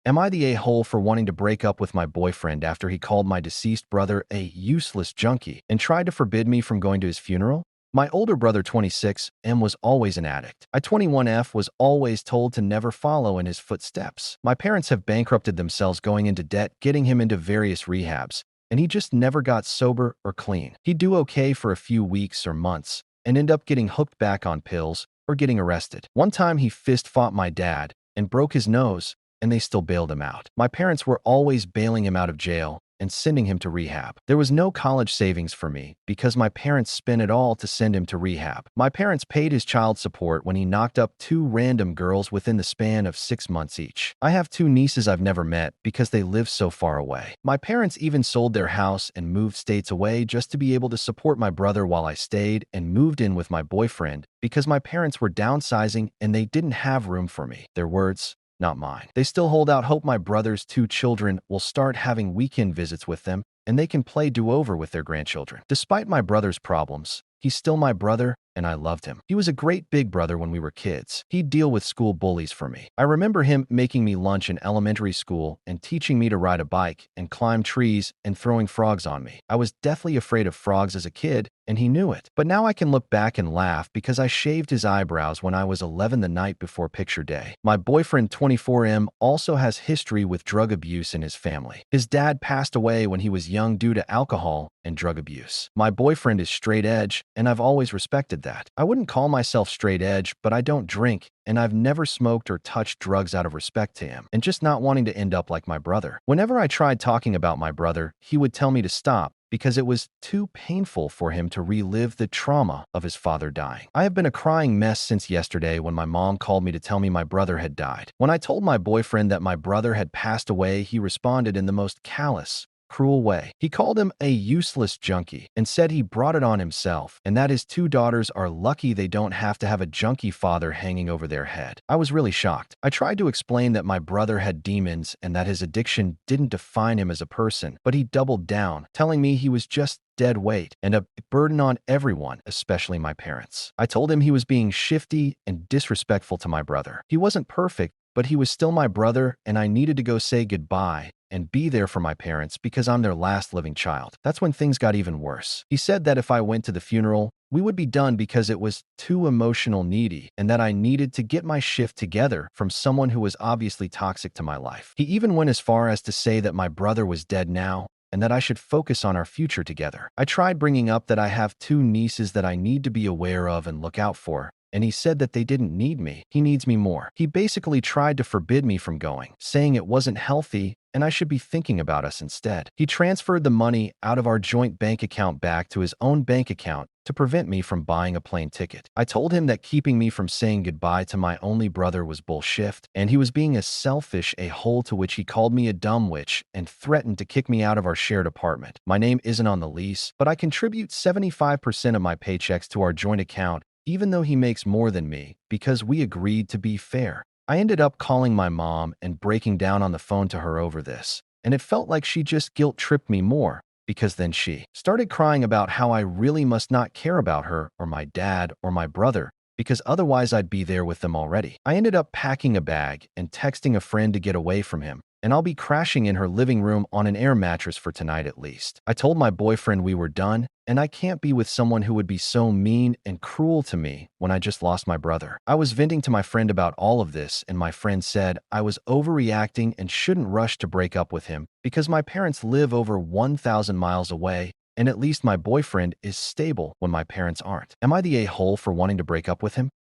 Am I the a-hole for wanting to break up with my boyfriend after he called my deceased brother a useless junkie and tried to forbid me from going to his funeral? My older brother, 26M, was always an addict. I, 21F, was always told to never follow in his footsteps. My parents have bankrupted themselves going into debt, getting him into various rehabs, and he just never got sober or clean. He'd do okay for a few weeks or months and end up getting hooked back on pills or getting arrested. One time he fist fought my dad and broke his nose, and they still bailed him out. My parents were always bailing him out of jail and sending him to rehab. There was no college savings for me because my parents spent it all to send him to rehab. My parents paid his child support when he knocked up 2 random girls within the span of 6 months each. I have 2 nieces I've never met because they live so far away. My parents even sold their house and moved states away just to be able to support my brother while I stayed and moved in with my boyfriend because my parents were downsizing and they didn't have room for me. Their words, not mine. They still hold out hope my brother's 2 children will start having weekend visits with them and they can play do-over with their grandchildren. Despite my brother's problems, he's still my brother and I loved him. He was a great big brother when we were kids. He'd deal with school bullies for me. I remember him making me lunch in elementary school and teaching me to ride a bike and climb trees and throwing frogs on me. I was deathly afraid of frogs as a kid, and he knew it. But now I can look back and laugh because I shaved his eyebrows when I was 11 the night before picture day. My boyfriend, 24M, also has history with drug abuse in his family. His dad passed away when he was young due to alcohol and drug abuse. My boyfriend is straight edge, and I've always respected that. I wouldn't call myself straight edge, but I don't drink, and I've never smoked or touched drugs out of respect to him, and just not wanting to end up like my brother. Whenever I tried talking about my brother, he would tell me to stop because it was too painful for him to relive the trauma of his father dying. I have been a crying mess since yesterday when my mom called me to tell me my brother had died. When I told my boyfriend that my brother had passed away, he responded in the most callous, cruel way. He called him a useless junkie and said he brought it on himself and that his 2 daughters are lucky they don't have to have a junkie father hanging over their head. I was really shocked. I tried to explain that my brother had demons and that his addiction didn't define him as a person, but he doubled down, telling me he was just dead weight and a burden on everyone, especially my parents. I told him he was being shifty and disrespectful to my brother. He wasn't perfect, but he was still my brother and I needed to go say goodbye and be there for my parents because I'm their last living child. That's when things got even worse. He said that if I went to the funeral, we would be done because it was too emotional needy and that I needed to get my shift together from someone who was obviously toxic to my life. He even went as far as to say that my brother was dead now and that I should focus on our future together. I tried bringing up that I have 2 nieces that I need to be aware of and look out for, and he said that they didn't need me. He needs me more. He basically tried to forbid me from going, saying it wasn't healthy and I should be thinking about us instead. He transferred the money out of our joint bank account back to his own bank account to prevent me from buying a plane ticket. I told him that keeping me from saying goodbye to my only brother was bullshit, and he was being a selfish a-hole, to which he called me a dumb witch and threatened to kick me out of our shared apartment. My name isn't on the lease, but I contribute 75% of my paychecks to our joint account, even though he makes more than me, because we agreed to be fair. I ended up calling my mom and breaking down on the phone to her over this, and it felt like she just guilt-tripped me more, because then she started crying about how I really must not care about her or my dad or my brother, because otherwise I'd be there with them already. I ended up packing a bag and texting a friend to get away from him, and I'll be crashing in her living room on an air mattress for tonight at least. I told my boyfriend we were done, and I can't be with someone who would be so mean and cruel to me when I just lost my brother. I was venting to my friend about all of this, and my friend said I was overreacting and shouldn't rush to break up with him because my parents live over 1,000 miles away, and at least my boyfriend is stable when my parents aren't. Am I the a-hole for wanting to break up with him?